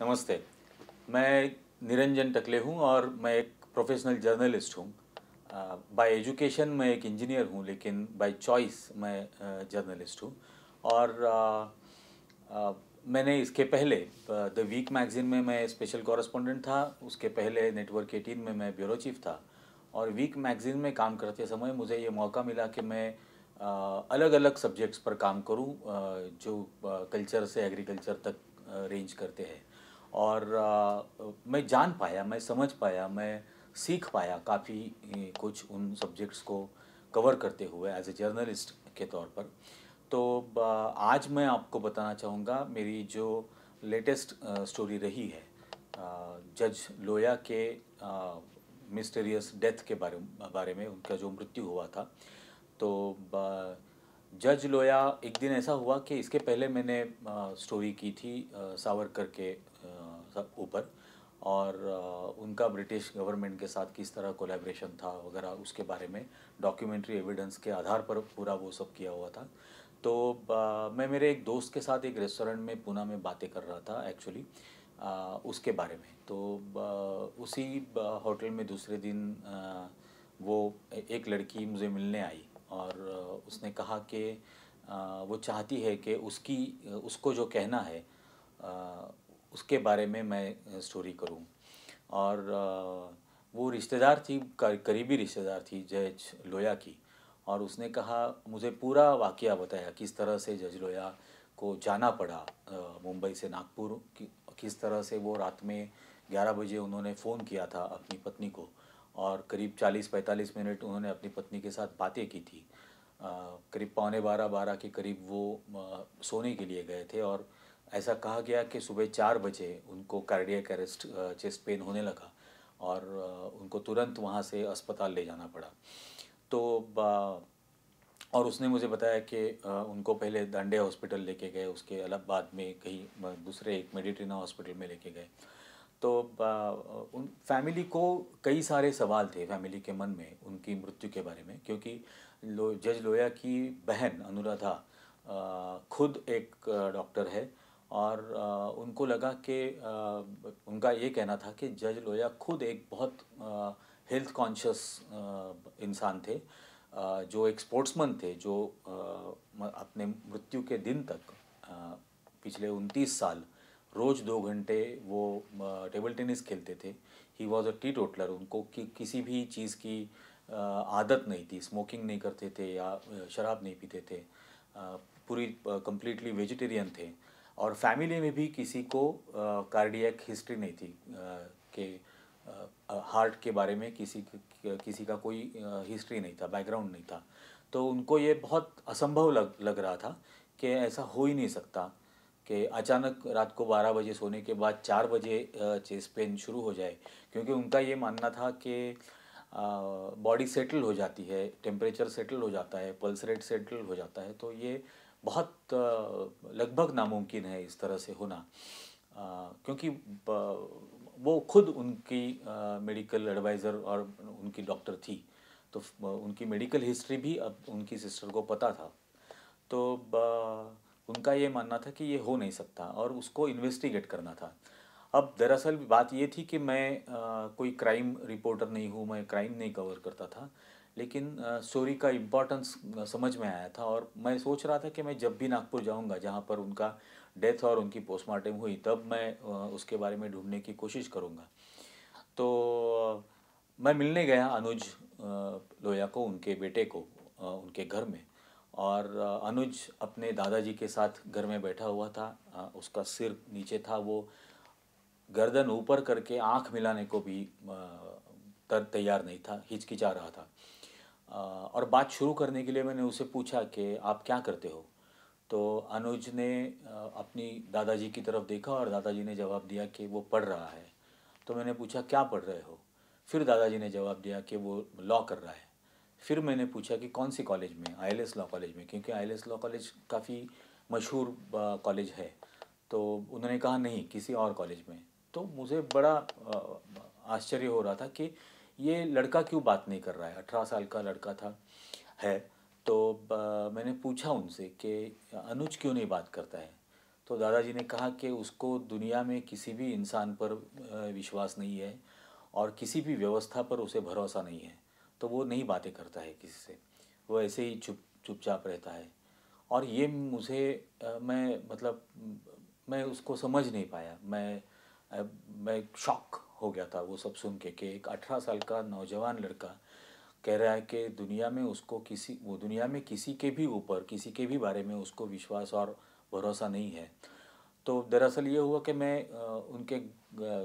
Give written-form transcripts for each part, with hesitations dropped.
नमस्ते। मैं निरंजन टकले हूँ और मैं एक प्रोफेशनल जर्नलिस्ट हूँ। बाय एजुकेशन मैं एक इंजीनियर हूँ, लेकिन बाय चॉइस मैं जर्नलिस्ट हूँ। और मैंने इसके पहले द वीक मैगज़ीन में मैं स्पेशल कॉरेस्पॉन्डेंट था। उसके पहले नेटवर्क 18 में मैं ब्यूरो चीफ था। और वीक मैगज़ीन में काम करते समय मुझे ये मौका मिला कि मैं अलग अलग सब्जेक्ट्स पर काम करूं, जो कल्चर से एग्रीकल्चर तक रेंज करते हैं। और मैं जान पाया, मैं समझ पाया, मैं सीख पाया काफ़ी कुछ उन सब्जेक्ट्स को कवर करते हुए एज ए जर्नलिस्ट के तौर पर। तो आज मैं आपको बताना चाहूँगा मेरी जो लेटेस्ट स्टोरी रही है जज लोया के मिस्टीरियस डेथ के बारे में, उनका जो मृत्यु हुआ था। तो जज लोया, एक दिन ऐसा हुआ कि इसके पहले मैंने स्टोरी की थी सावरकर के ऊपर, और उनका ब्रिटिश गवर्नमेंट के साथ किस तरह कोलैबोरेशन था वगैरह, उसके बारे में डॉक्यूमेंट्री एविडेंस के आधार पर पूरा वो सब किया हुआ था। तो मैं मेरे एक दोस्त के साथ एक रेस्टोरेंट में पुणे में बातें कर रहा था एक्चुअली उसके बारे में। तो उसी होटल में दूसरे दिन वो एक लड़की मुझे मिलने आई और उसने कहा कि वो चाहती है कि उसको जो कहना है उसके बारे में मैं स्टोरी करूं। और वो रिश्तेदार थी, करीबी रिश्तेदार थी जज लोया की। और उसने कहा, मुझे पूरा वाकया बताया किस तरह से जज लोया को जाना पड़ा मुंबई से नागपुर, किस तरह से वो रात में 11 बजे उन्होंने फ़ोन किया था अपनी पत्नी को, और करीब 40-45 मिनट उन्होंने अपनी पत्नी के साथ बातें की थी। करीब पौने 12 के करीब वो सोने के लिए गए थे, और ऐसा कहा गया कि सुबह 4 बजे उनको कार्डियक अरेस्ट, चेस्ट पेन होने लगा, और उनको तुरंत वहाँ से अस्पताल ले जाना पड़ा। तो और उसने मुझे बताया कि उनको पहले दांडे हॉस्पिटल लेके गए, उसके अलग बाद में कहीं दूसरे एक मेडिट्रीना हॉस्पिटल में लेके गए। तो उन फैमिली को कई सारे सवाल थे फैमिली के मन में उनकी मृत्यु के बारे में, क्योंकि जज लोया की बहन अनुराधा खुद एक डॉक्टर है। और उनको लगा कि उनका ये कहना था कि जज लोया खुद एक बहुत हेल्थ कॉन्शियस इंसान थे, जो एक स्पोर्ट्समैन थे, जो अपने मृत्यु के दिन तक पिछले 29 साल रोज़ 2 घंटे वो टेबल टेनिस खेलते थे। He was a T toddler. उनको किसी भी चीज़ की आदत नहीं थी, स्मोकिंग नहीं करते थे या शराब नहीं पीते थे, पूरी कंप्लीटली वेजिटेरियन थे। और फैमिली में भी किसी को कार्डियक हिस्ट्री नहीं थी, कि हार्ट के बारे में किसी का कोई हिस्ट्री नहीं था, बैकग्राउंड नहीं था। तो उनको ये बहुत असंभव लग रहा था कि ऐसा हो ही नहीं सकता कि अचानक रात को 12 बजे सोने के बाद 4 बजे चेस्ट पेन शुरू हो जाए। क्योंकि उनका ये मानना था कि बॉडी सेटल हो जाती है, टेम्परेचर सेटल हो जाता है, पल्स रेट सेटल हो जाता है, तो ये बहुत लगभग नामुमकिन है इस तरह से होना। क्योंकि वो खुद उनकी मेडिकल एडवाइज़र और उनकी डॉक्टर थी। तो उनकी मेडिकल हिस्ट्री भी अब उनकी सिस्टर को पता था। तो उनका ये मानना था कि ये हो नहीं सकता और उसको इन्वेस्टिगेट करना था। अब दरअसल बात ये थी कि मैं कोई क्राइम रिपोर्टर नहीं हूँ, मैं क्राइम नहीं कवर करता था, लेकिन स्टोरी का इम्पोर्टेंस समझ में आया था। और मैं सोच रहा था कि मैं जब भी नागपुर जाऊँगा जहाँ पर उनका डेथ और उनकी पोस्टमार्टम हुई, तब मैं उसके बारे में ढूंढने की कोशिश करूँगा। तो मैं मिलने गया अनुज लोया को, उनके बेटे को, उनके घर में। और अनुज अपने दादाजी के साथ घर में बैठा हुआ था। उसका सिर नीचे था, वो गर्दन ऊपर करके आंख मिलाने को भी तैयार नहीं था, हिचकिचा रहा था। और बात शुरू करने के लिए मैंने उसे पूछा कि आप क्या करते हो। तो अनुज ने अपनी दादाजी की तरफ देखा और दादाजी ने जवाब दिया कि वो पढ़ रहा है। तो मैंने पूछा क्या पढ़ रहे हो। फिर दादाजी ने जवाब दिया कि वो लॉ कर रहा है। फिर मैंने पूछा कि कौन सी कॉलेज में, आईएलएस लॉ कॉलेज में, क्योंकि आईएलएस लॉ कॉलेज काफ़ी मशहूर कॉलेज है। तो उन्होंने कहा नहीं, किसी और कॉलेज में। तो मुझे बड़ा आश्चर्य हो रहा था कि ये लड़का क्यों बात नहीं कर रहा है, 18 साल का लड़का था है। तो मैंने पूछा उनसे कि अनुज क्यों नहीं बात करता है। तो दादाजी ने कहा कि उसको दुनिया में किसी भी इंसान पर विश्वास नहीं है और किसी भी व्यवस्था पर उसे भरोसा नहीं है, तो वो नहीं बातें करता है किसी से, वो ऐसे ही चुपचाप रहता है। और ये मुझे मैं मतलब मैं उसको समझ नहीं पाया। मैं शॉक हो गया था वो सब सुन के कि एक 18 साल का नौजवान लड़का कह रहा है कि दुनिया में किसी के भी ऊपर, किसी के भी बारे में उसको विश्वास और भरोसा नहीं है। तो दरअसल ये हुआ कि मैं उनके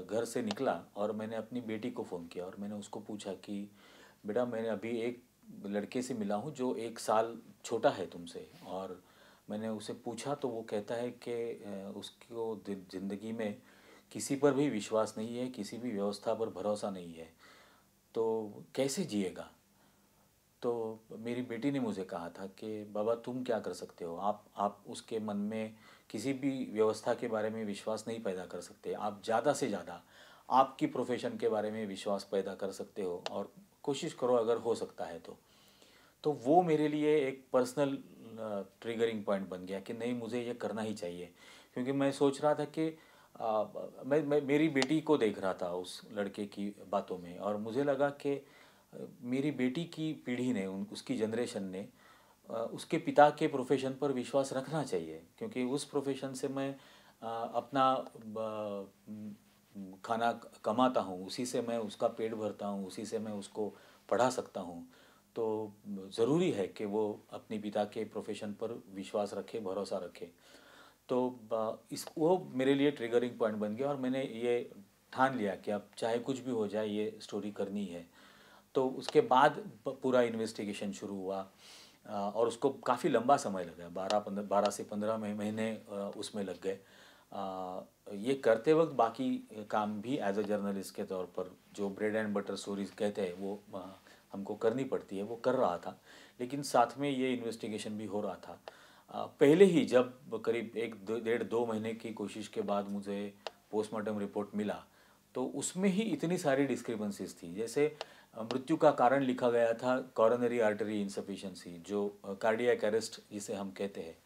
घर से निकला और मैंने अपनी बेटी को फ़ोन किया और मैंने उसको पूछा कि बेटा, मैंने अभी एक लड़के से मिला हूँ जो 1 साल छोटा है तुमसे। और मैंने उसे पूछा तो वो कहता है कि उसको ज़िंदगी में किसी पर भी विश्वास नहीं है, किसी भी व्यवस्था पर भरोसा नहीं है, तो कैसे जिएगा। तो मेरी बेटी ने मुझे कहा था कि बाबा, तुम क्या कर सकते हो, आप उसके मन में किसी भी व्यवस्था के बारे में विश्वास नहीं पैदा कर सकते। आप ज़्यादा से ज़्यादा आपकी प्रोफेशन के बारे में विश्वास पैदा कर सकते हो और कोशिश करो अगर हो सकता है तो वो मेरे लिए एक पर्सनल ट्रिगरिंग पॉइंट बन गया कि नहीं, मुझे ये करना ही चाहिए। क्योंकि मैं सोच रहा था कि मैं मेरी बेटी को देख रहा था उस लड़के की बातों में, और मुझे लगा कि मेरी बेटी की पीढ़ी ने, उसकी जनरेशन ने उसके पिता के प्रोफेशन पर विश्वास रखना चाहिए, क्योंकि उस प्रोफेशन से मैं अपना खाना कमाता हूँ, उसी से मैं उसका पेट भरता हूँ, उसी से मैं उसको पढ़ा सकता हूँ। तो ज़रूरी है कि वो अपने पिता के प्रोफेशन पर विश्वास रखे, भरोसा रखे। तो वो मेरे लिए ट्रिगरिंग पॉइंट बन गया और मैंने ये ठान लिया कि अब चाहे कुछ भी हो जाए, ये स्टोरी करनी है। तो उसके बाद पूरा इन्वेस्टिगेशन शुरू हुआ और उसको काफ़ी लंबा समय लगा, 12 से 15 महीने उसमें लग गए। ये करते वक्त बाकी काम भी एज अ जर्नलिस्ट के तौर पर, जो ब्रेड एंड बटर स्टोरीज कहते हैं, वो हमको करनी पड़ती है, वो कर रहा था। लेकिन साथ में ये इन्वेस्टिगेशन भी हो रहा था। पहले ही जब करीब 1 डेढ़ 2 महीने की कोशिश के बाद मुझे पोस्टमार्टम रिपोर्ट मिला, तो उसमें ही इतनी सारी डिस्क्रिपेंसीज थी। जैसे मृत्यु का कारण लिखा गया था कॉरोनरी आर्टरी इंसफिशिएंसी, जो कार्डियक अरेस्ट जिसे हम कहते हैं।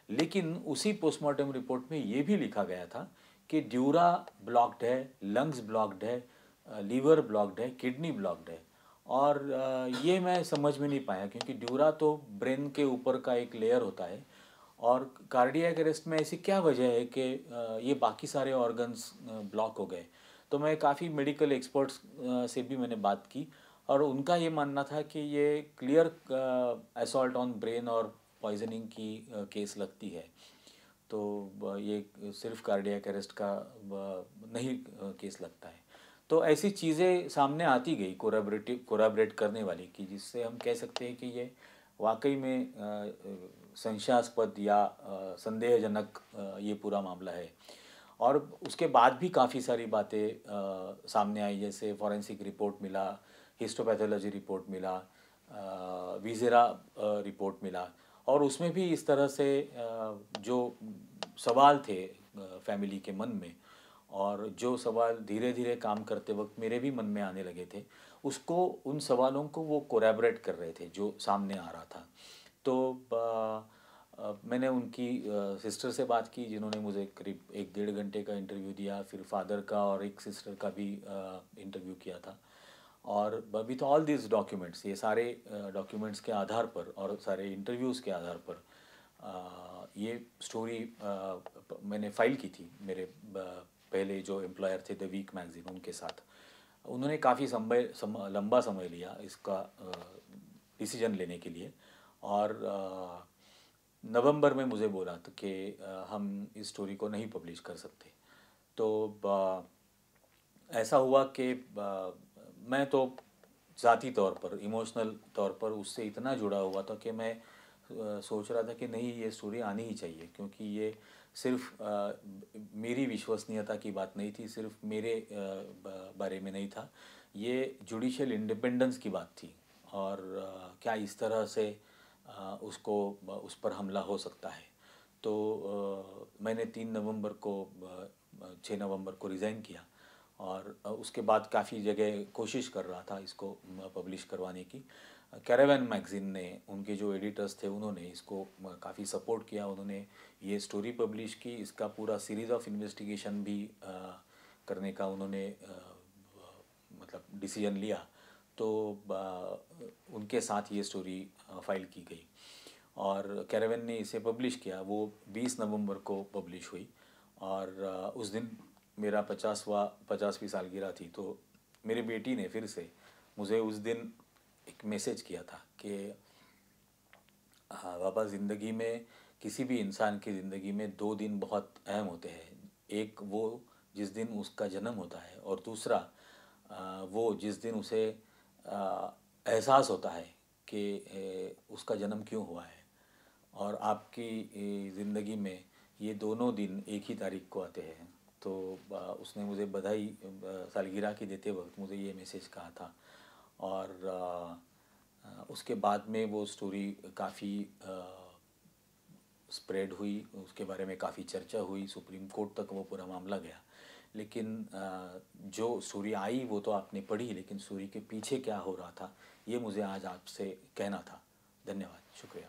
लेकिन उसी पोस्टमार्टम रिपोर्ट में ये भी लिखा गया था कि ड्यूरा ब्लॉक्ड है, लंग्स ब्लॉक्ड है, लीवर ब्लॉक्ड है, किडनी ब्लॉक्ड है। और ये मैं समझ में नहीं पाया, क्योंकि ड्यूरा तो ब्रेन के ऊपर का एक लेयर होता है, और कार्डियक अरेस्ट में ऐसी क्या वजह है कि ये बाकी सारे ऑर्गन्स ब्लॉक हो गए। तो मैं काफ़ी मेडिकल एक्सपर्ट्स से भी मैंने बात की, और उनका ये मानना था कि ये क्लियर असॉल्ट ऑन ब्रेन और पॉइजनिंग की केस लगती है। तो ये सिर्फ कार्डियक अरेस्ट का नहीं केस लगता है। तो ऐसी चीज़ें सामने आती गई कोराबरेट करने वाली, कि जिससे हम कह सकते हैं कि ये वाकई में संशयास्पद या संदेहजनक ये पूरा मामला है। और उसके बाद भी काफ़ी सारी बातें सामने आई, जैसे फॉरेंसिक रिपोर्ट मिला, हिस्टोपैथोलॉजी रिपोर्ट मिला, विज़ेरा रिपोर्ट मिला। और उसमें भी इस तरह से जो सवाल थे फैमिली के मन में, और जो सवाल धीरे धीरे काम करते वक्त मेरे भी मन में आने लगे थे, उसको, उन सवालों को वो कोरैबोरेट कर रहे थे जो सामने आ रहा था। तो मैंने उनकी सिस्टर से बात की, जिन्होंने मुझे करीब 1 डेढ़ घंटे का इंटरव्यू दिया। फिर फादर का और एक सिस्टर का भी इंटरव्यू किया था। और विथ ऑल दिस डॉक्यूमेंट्स, ये सारे डॉक्यूमेंट्स के आधार पर और सारे इंटरव्यूज़ के आधार पर ये स्टोरी मैंने फाइल की थी मेरे पहले जो एम्प्लॉयर थे द वीक मैगज़ीन, उनके साथ। उन्होंने काफ़ी लंबा समय लिया इसका डिसीजन लेने के लिए। और नवंबर में मुझे बोला था कि हम इस स्टोरी को नहीं पब्लिश कर सकते। तो ऐसा हुआ कि मैं तो ज़ाती तौर पर, इमोशनल तौर पर उससे इतना जुड़ा हुआ था कि मैं सोच रहा था कि नहीं, ये स्टोरी आनी ही चाहिए, क्योंकि ये सिर्फ मेरी विश्वसनीयता की बात नहीं थी, सिर्फ मेरे बारे में नहीं था, ये जुडिशियल इंडिपेंडेंस की बात थी। और क्या इस तरह से उस पर हमला हो सकता है। तो मैंने 3 नवंबर को 6 नवंबर को रिज़ाइन किया, और उसके बाद काफ़ी जगह कोशिश कर रहा था इसको पब्लिश करवाने की। कैरावैन मैगज़ीन ने, उनके जो एडिटर्स थे उन्होंने इसको काफ़ी सपोर्ट किया। उन्होंने ये स्टोरी पब्लिश की, इसका पूरा सीरीज़ ऑफ इन्वेस्टिगेशन भी करने का उन्होंने मतलब डिसीजन लिया। तो उनके साथ ये स्टोरी फाइल की गई और कैरावैन ने इसे पब्लिश किया। वो 20 नवंबर को पब्लिश हुई और उस दिन मेरा 50वीं सालगिरह थी। तो मेरी बेटी ने फिर से मुझे उस दिन एक मैसेज किया था कि हाँ बाबा, ज़िंदगी में किसी भी इंसान की ज़िंदगी में दो दिन बहुत अहम होते हैं। एक वो जिस दिन उसका जन्म होता है और दूसरा वो जिस दिन उसे एहसास होता है कि उसका जन्म क्यों हुआ है। और आपकी ज़िंदगी में ये दोनों दिन एक ही तारीख को आते हैं। तो उसने मुझे बधाई सालगिरह की देते वक्त मुझे ये मैसेज कहा था। और उसके बाद में वो स्टोरी काफ़ी स्प्रेड हुई, उसके बारे में काफ़ी चर्चा हुई, सुप्रीम कोर्ट तक वो पूरा मामला गया। लेकिन जो स्टोरी आई वो तो आपने पढ़ी, लेकिन स्टोरी के पीछे क्या हो रहा था ये मुझे आज आपसे कहना था। धन्यवाद, शुक्रिया।